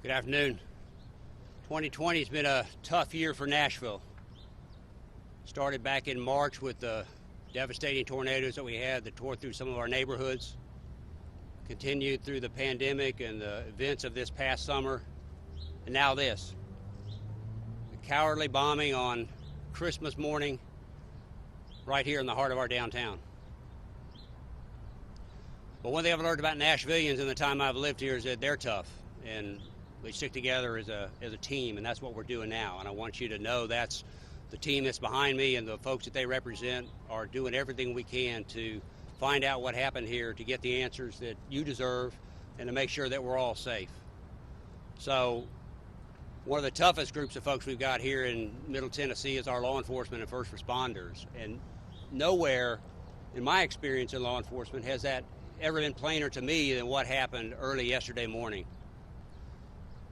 Good afternoon. 2020 has been a tough year for Nashville. Started back in March with the devastating tornadoes that we had that tore through some of our neighborhoods. Continued through the pandemic and the events of this past summer. And now this. The cowardly bombing on Christmas morning right here in the heart of our downtown. But one thing I've learned about Nashvillians in the time I've lived here is that they're tough and we stick together as a team, and that's what we're doing now. And I want you to know that's the team that's behind me, and the folks that they represent are doing everything we can to find out what happened here, to get the answers that you deserve, and to make sure that we're all safe. So one of the toughest groups of folks we've got here in Middle Tennessee is our law enforcement and first responders. And nowhere, in my experience in law enforcement, has that ever been plainer to me than what happened early yesterday morning.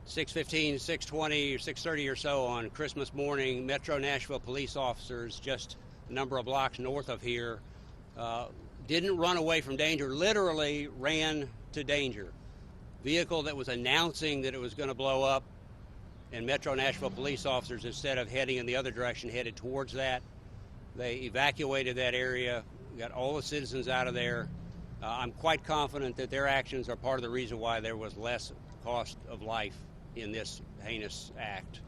6:15, 6:20, or 6:30 or so on Christmas morning, Metro Nashville police officers just a number of blocks north of here didn't run away from danger, literally ran to danger. Vehicle that was announcing that it was going to blow up, and Metro Nashville police officers, instead of heading in the other direction, headed towards that. They evacuated that area, got all the citizens out of there. I'm quite confident that their actions are part of the reason why there was less cost of life in this heinous act.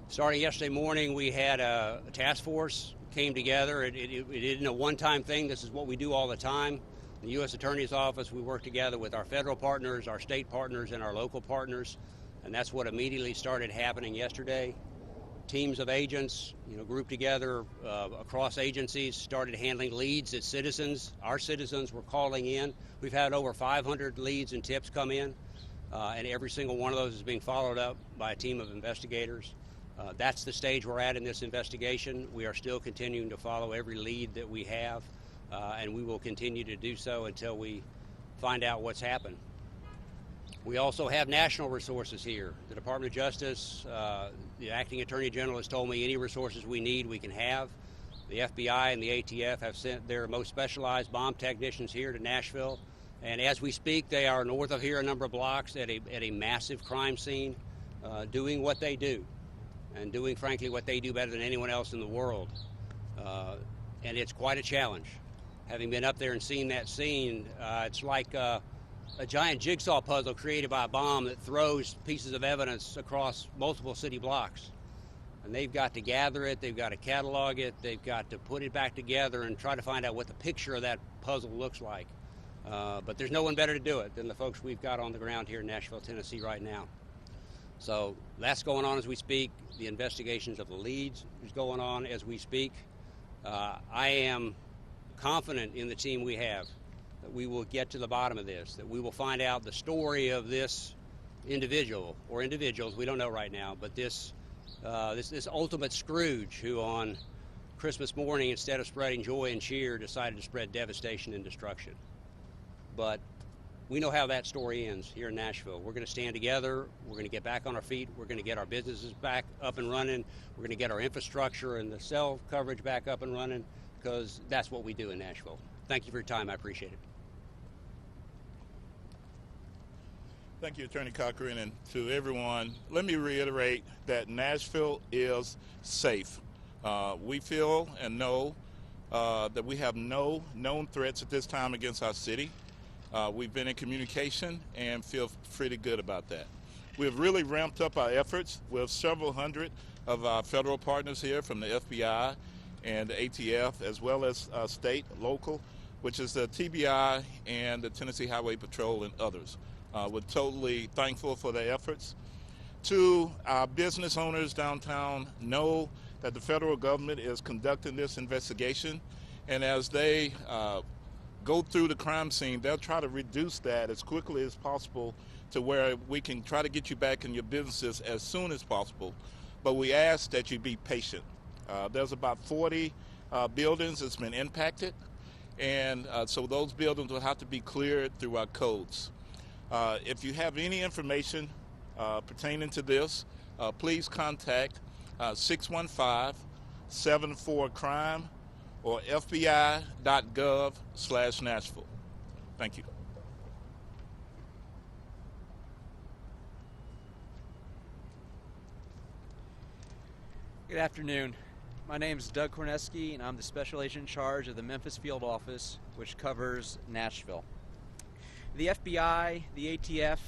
Starting yesterday morning, we had a task force came together. It isn't a one-time thing. This is what we do all the time. The U.S. Attorney's Office, we work together with our federal partners, our state partners, and our local partners, and that's what immediately started happening yesterday. Teams of agents, grouped together across agencies, started handling leads that our citizens were calling in. We've had over 500 leads and tips come in. And every single one of those is being followed up by a team of investigators. That's the stage we're at in this investigation. We are still continuing to follow every lead that we have, and we will continue to do so until we find out what's happened. We also have national resources here. The Department of Justice, the Acting Attorney General has told me any resources we need, we can have. The FBI and the ATF have sent their most specialized bomb technicians here to Nashville. And as we speak, they are north of here a number of blocks at a massive crime scene, doing what they do, and doing, frankly, what they do better than anyone else in the world. And it's quite a challenge. Having been up there and seen that scene, it's like a giant jigsaw puzzle created by a bomb that throws pieces of evidence across multiple city blocks. And they've got to gather it, they've got to catalog it, they've got to put it back together and try to find out what the picture of that puzzle looks like. But there's no one better to do it than the folks we've got on the ground here in Nashville, Tennessee right now. So that's going on as we speak. The investigations of the leads is going on as we speak. I am confident in the team we have that we will get to the bottom of this, that we will find out the story of this individual or individuals, we don't know right now, but this ultimate Scrooge who on Christmas morning, instead of spreading joy and cheer, decided to spread devastation and destruction. But we know how that story ends here in Nashville. We're going to stand together. We're going to get back on our feet. We're going to get our businesses back up and running. We're going to get our infrastructure and the cell coverage back up and running, because that's what we do in Nashville. Thank you for your time. I appreciate it. Thank you, Attorney Cochran, and to everyone. Let me reiterate that Nashville is safe. We feel and know that we have no known threats at this time against our city. We've been in communication and feel pretty good about that. We've really ramped up our efforts with several hundred of our federal partners here from the FBI and the ATF, as well as state, local, which is the TBI and the Tennessee Highway Patrol and others. We're totally thankful for their efforts. To our business owners downtown, know that the federal government is conducting this investigation, and as they go through the crime scene, they'll try to reduce that as quickly as possible to where we can try to get you back in your businesses as soon as possible. But we ask that you be patient. There's about 40 buildings that's been impacted, and so those buildings will have to be cleared through our codes. If you have any information pertaining to this, please contact 615-74-CRIME or fbi.gov/Nashville. Thank you. Good afternoon. My name is Doug Korneski, and I'm the Special Agent in charge of the Memphis Field Office, which covers Nashville. The FBI, the ATF,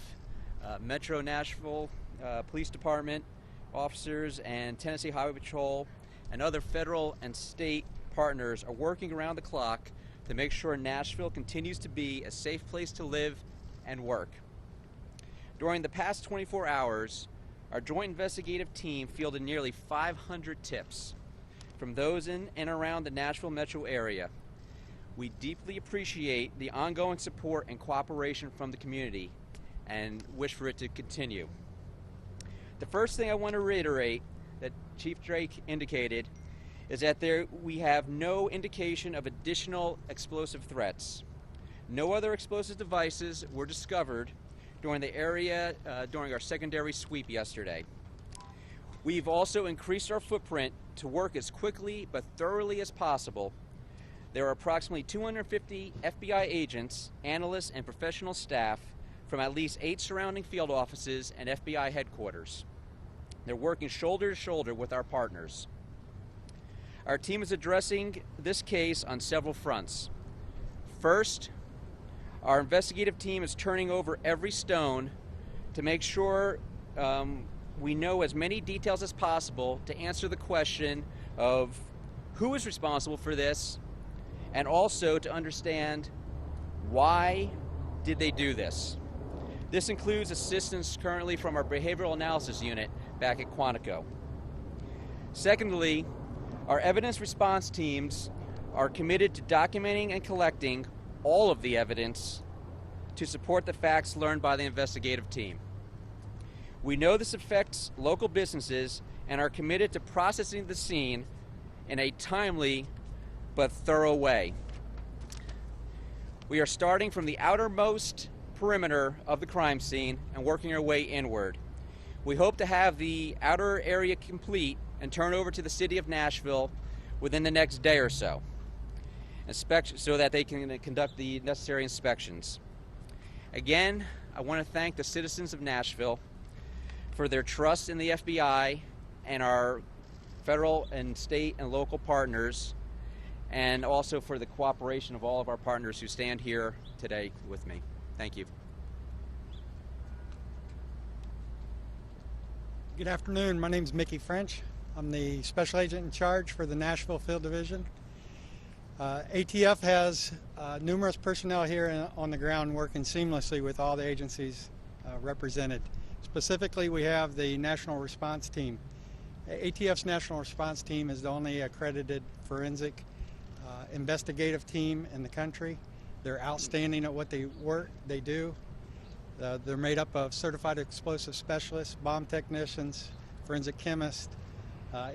Metro Nashville Police Department officers, and Tennessee Highway Patrol, and other federal and state partners are working around the clock to make sure Nashville continues to be a safe place to live and work. During the past 24 hours, our joint investigative team fielded nearly 500 tips from those in and around the Nashville metro area. We deeply appreciate the ongoing support and cooperation from the community and wish for it to continue. The first thing I want to reiterate that Chief Drake indicated is that we have no indication of additional explosive threats. No other explosive devices were discovered during the area during our secondary sweep yesterday. We've also increased our footprint to work as quickly but thoroughly as possible. There are approximately 250 FBI agents, analysts, and professional staff from at least 8 surrounding field offices and FBI headquarters. They're working shoulder to shoulder with our partners. Our team is addressing this case on several fronts. First, our investigative team is turning over every stone to make sure we know as many details as possible to answer the question of who is responsible for this, and also to understand why did they do this. This includes assistance currently from our behavioral analysis unit back at Quantico. Secondly, our evidence response teams are committed to documenting and collecting all of the evidence to support the facts learned by the investigative team. We know this affects local businesses and are committed to processing the scene in a timely but thorough way. We are starting from the outermost perimeter of the crime scene and working our way inward. We hope to have the outer area complete and turn over to the city of Nashville within the next day or so, so that they can conduct the necessary inspections. Again, I want to thank the citizens of Nashville for their trust in the FBI and our federal and state and local partners, and also for the cooperation of all of our partners who stand here today with me. Thank you. Good afternoon. My name is Mickey French. I'm the Special Agent in charge for the Nashville Field Division. ATF has numerous personnel here on the ground working seamlessly with all the agencies represented. Specifically, we have the National Response Team. ATF's National Response Team is the only accredited forensic investigative team in the country. They're outstanding at what they do. They're made up of certified explosive specialists, bomb technicians, forensic chemists,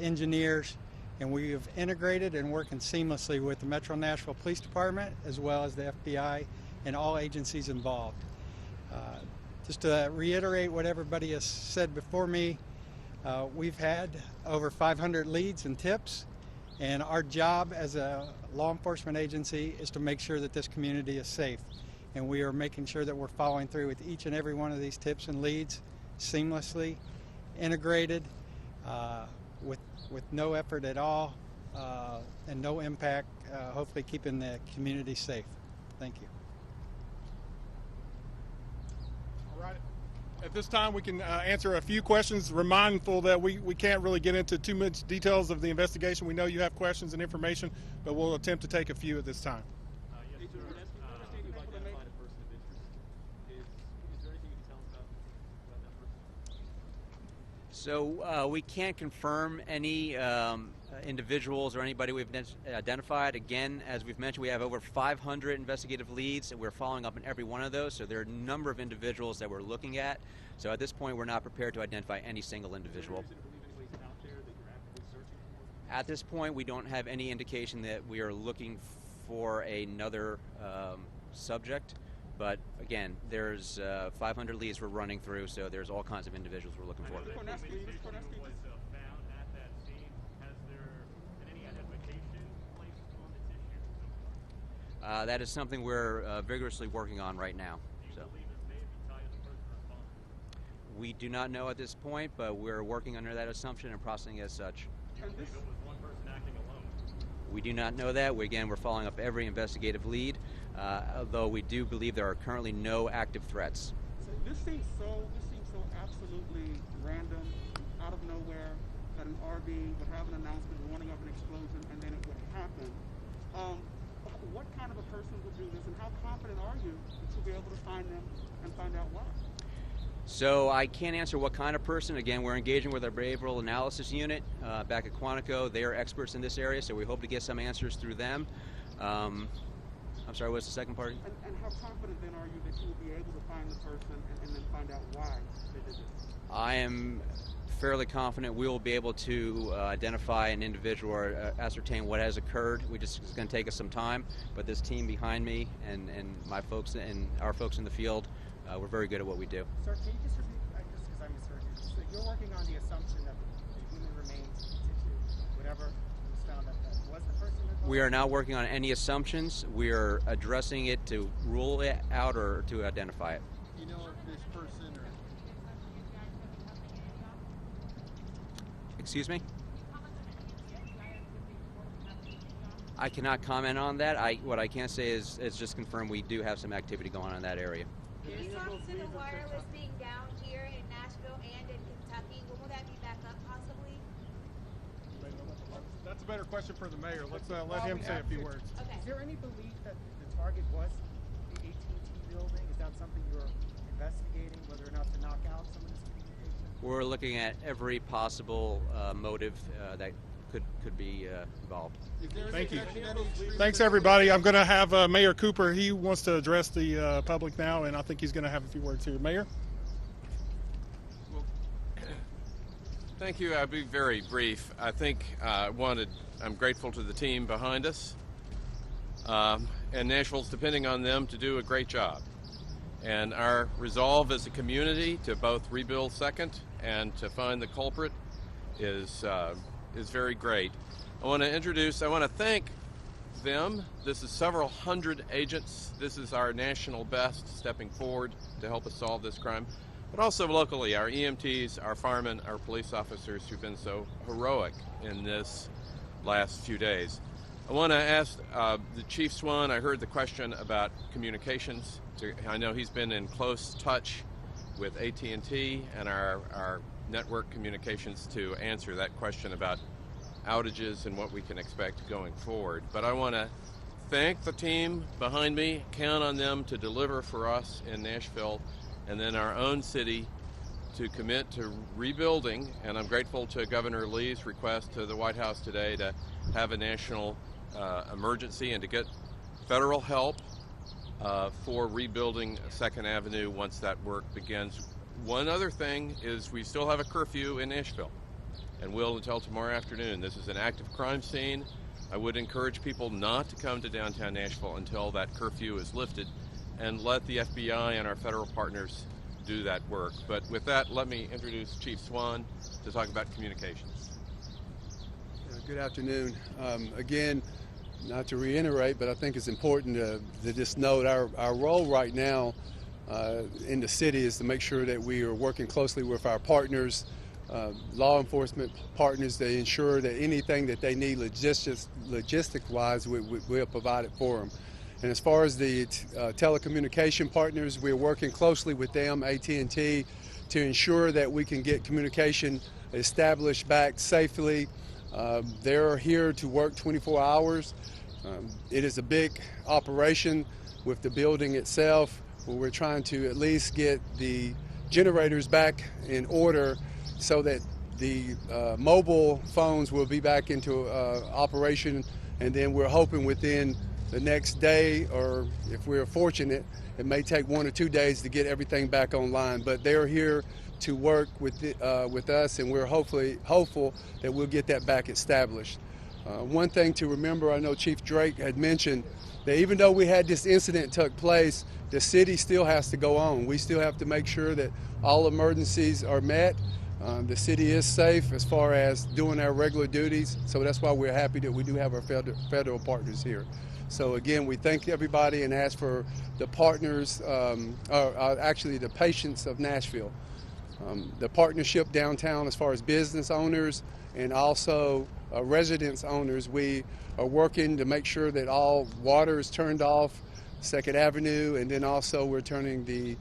engineers, and we have integrated and working seamlessly with the Metro Nashville Police Department as well as the FBI and all agencies involved. Just to reiterate what everybody has said before me, we've had over 500 leads and tips, and our job as a law enforcement agency is to make sure that this community is safe. And we are making sure that we're following through with each and every one of these tips and leads seamlessly, integrated, with no effort at all, and no impact, hopefully keeping the community safe. Thank you. All right. At this time, we can answer a few questions, mindful that we can't really get into too much details of the investigation. We know you have questions and information, but we'll attempt to take a few at this time. Yes, sir. You've identified a person of interest. Is there anything you can tell us about that person? So we can't confirm any individuals or anybody we've identified. Again, as we've mentioned, we have over 500 investigative leads, and we're following up on every one of those. So there are a number of individuals that we're looking at. So at this point, we're not prepared to identify any single individual. Is there any reason to believe anybody's out there that you're actively searching for? At this point, we don't have any indication that we are looking for another subject. But again, there's 500 leads we're running through, so there's all kinds of individuals we're looking for. Korneski was found at that scene. Has there been any identification placed on this issue? That is something we're vigorously working on right now. Do you believe this may be tied to the person responsible? We do not know at this point, but we're working under that assumption and processing as such. believe it was one person acting alone. We do not know that. We're following up every investigative lead, although we do believe there are currently no active threats. So this seems so absolutely random, out of nowhere, that an RV would have an announcement warning of an explosion and then it would happen. What kind of a person would do this, and how confident are you that you'll be able to find them and find out why? So I can't answer what kind of person. Again, we're engaging with our behavioral analysis unit back at Quantico. They are experts in this area, so we hope to get some answers through them. I'm sorry, what's the second part? And how confident then are you that you will be able to find the person and then find out why they did this? I am fairly confident we will be able to identify an individual or ascertain what has occurred. It's going to take us some time, but this team behind me and my folks and our folks in the field, we're very good at what we do. Sir, can you just repeat, just because I misheard you, so you're working on the assumption that the human remains in situ, whatever was found that was the person involved? We are not working on any assumptions. We are addressing it to rule it out or to identify it. Do you know if this person or... Excuse me? I cannot comment on that. What I can say is just confirm we do have some activity going on in that area. Can you talk to the wireless being down here in Nashville and in Kentucky? When will that be back up possibly? That's a better question for the mayor. Let's let him say a few words. Okay. Is there any belief that the target was the AT&T building? Is that something you're investigating, whether or not to knock out some of this communication? We're looking at every possible motive that could be involved. Thank you. Thanks, everybody. I'm going to have Mayor Cooper. He wants to address the public now, and I think he's going to have a few words here. Mayor? Well, thank you. I'll be very brief. I think I'm grateful to the team behind us, and Nashville's depending on them to do a great job. And our resolve as a community to both rebuild second and to find the culprit is very great. I want to thank them. This is several hundred agents. This is our national best stepping forward to help us solve this crime. But also locally, our EMTs, our firemen, our police officers who've been so heroic in this last few days. I want to ask the Chief Swan, I heard the question about communications. I know he's been in close touch with AT&T and our network communications to answer that question about outages and what we can expect going forward. But I want to thank the team behind me, count on them to deliver for us in Nashville and then our own city to commit to rebuilding. And I'm grateful to Governor Lee's request to the White House today to have a national emergency and to get federal help for rebuilding 2nd Avenue once that work begins. One other thing is we still have a curfew in Nashville and will until tomorrow afternoon. This is an active crime scene. I would encourage people not to come to downtown Nashville until that curfew is lifted and let the FBI and our federal partners do that work. But with that, let me introduce Chief Swan to talk about communications. Good afternoon. Again, not to reiterate, but I think it's important to just note our role right now in the city is to make sure that we are working closely with our partners, law enforcement partners, to ensure that anything that they need logistic-wise, we'll provide it for them. And as far as the telecommunication partners, we're working closely with them, AT&T, to ensure that we can get communication established back safely. They're here to work 24 hours. It is a big operation with the building itself, where we're trying to at least get the generators back in order so that the mobile phones will be back into operation, and then we're hoping within the next day, or if we're fortunate, it may take 1 or 2 days to get everything back online. But they're here to work with us, and we're hopeful that we'll get that back established. One thing to remember, I know Chief Drake had mentioned that even though we had this incident took place, the city still has to go on. We still have to make sure that all emergencies are met. The city is safe as far as doing our regular duties, so that's why we're happy that we do have our federal partners here. So again, we thank everybody and ask for the partners, actually the patience of Nashville. the partnership downtown as far as business owners and also residence owners. We are working to make sure that all water is turned off 2nd Avenue, and then also we're turning the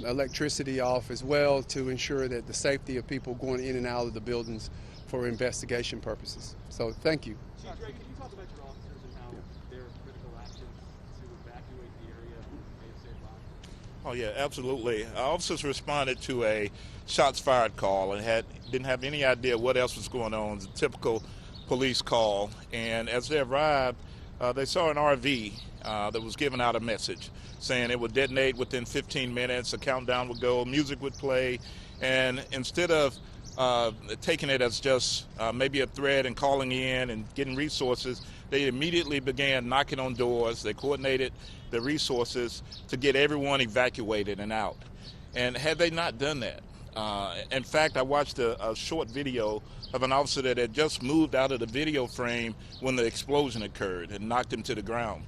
electricity off as well to ensure that the safety of people going in and out of the buildings for investigation purposes. So thank you. Chief Dre, can you talk about your officers and how their critical actions to evacuate the area may have saved lives? Oh yeah, absolutely. Our officers responded to a shots fired call and didn't have any idea what else was going on. It's a typical police call, and as they arrived, they saw an RV that was giving out a message saying it would detonate within 15 minutes, a countdown would go, music would play, and instead of taking it as just maybe a threat and calling in and getting resources, they immediately began knocking on doors. They coordinated the resources to get everyone evacuated and out. And had they not done that, in fact, I watched a short video of an officer that had just moved out of the video frame when the explosion occurred and knocked him to the ground.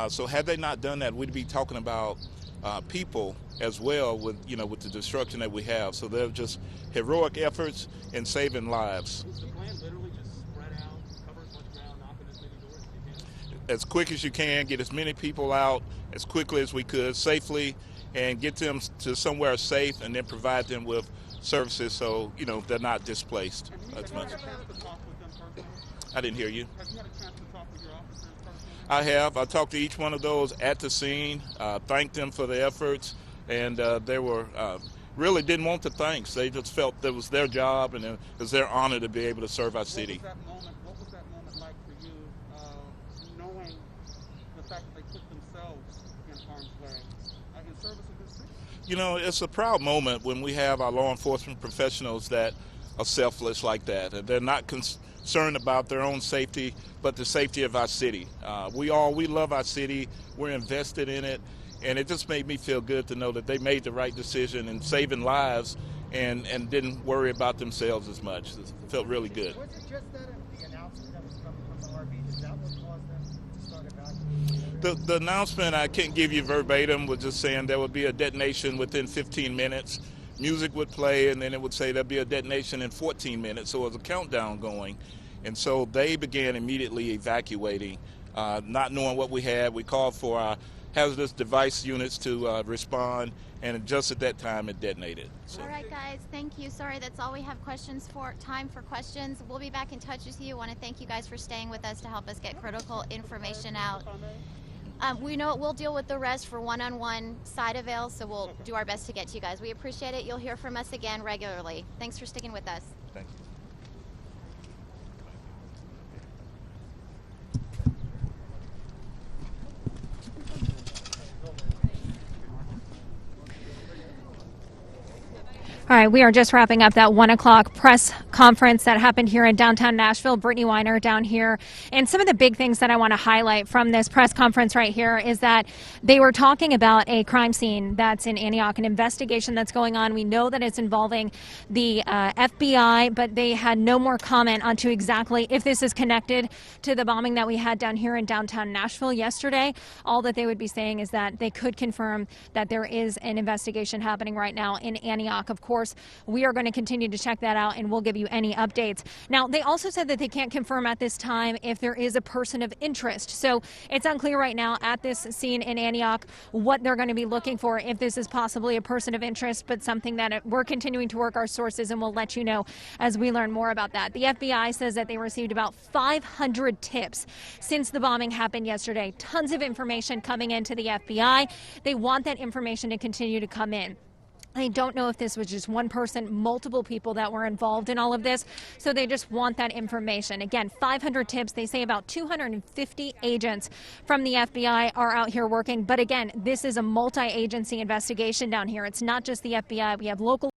So had they not done that, we'd be talking about people as well with the destruction that we have. So they're just heroic efforts in saving lives. Was the plan literally just spread out, cover as much ground, knock on as many doors as you can? As quick as you can, get as many people out as quickly as we could, safely, and get them to somewhere safe, and then provide them with services so they're not displaced as much. I didn't hear you. Have you had a chance to talk with your officers personally? I have. I talked to each one of those at the scene, thanked them for their efforts, and they were really didn't want the thanks. They just felt that it was their job and it was their honor to be able to serve our city. What was that moment like for you, knowing the fact that they put themselves in harm's way in service of this city? It's a proud moment when we have our law enforcement professionals that are selfless like that. And they're not concerned about their own safety, but the safety of our city. We love our city. We're invested in it. And it just made me feel good to know that they made the right decision in saving lives and didn't worry about themselves as much. It felt really good. Was it just that the announcement that was coming from the RV, is that what caused them to start evacuating? The announcement, I can't give you verbatim, was just saying there would be a detonation within 15 minutes. Music would play, and then it would say there'd be a detonation in 14 minutes. So it was a countdown going. And so they began immediately evacuating, not knowing what we had. We called for our hazardous device units to respond, and just at that time it detonated. So. All right, guys, thank you. Sorry, that's all we have time for questions. We'll be back in touch with you. I want to thank you guys for staying with us to help us get critical information out. We know we'll deal with the rest for one-on-one side avails, so we'll do our best to get to you guys. We appreciate it. You'll hear from us again regularly. Thanks for sticking with us. Thank you. All right, we are just wrapping up that 1 o'clock press conference that happened here in downtown Nashville. Brittany Weiner down here. And some of the big things that I want to highlight from this press conference right here is that they were talking about a crime scene that's in Antioch, an investigation that's going on. We know that it's involving the FBI, but they had no more comment onto exactly if this is connected to the bombing that we had down here in downtown Nashville yesterday. All that they would be saying is that they could confirm that there is an investigation happening right now in Antioch. Of course, we are going to continue to check that out, and we'll give you any updates. Now, they also said that they can't confirm at this time if there is a person of interest. So it's unclear right now at this scene in Antioch what they're going to be looking for, if this is possibly a person of interest, but something that we're continuing to work our sources, and we'll let you know as we learn more about that. The FBI says that they received about 500 tips since the bombing happened yesterday. Tons of information coming into the FBI. They want that information to continue to come in. They don't know if this was just one person, multiple people that were involved in all of this, so they just want that information. Again, 500 tips. They say about 250 agents from the FBI are out here working. But again, this is a multi-agency investigation down here. It's not just the FBI. We have local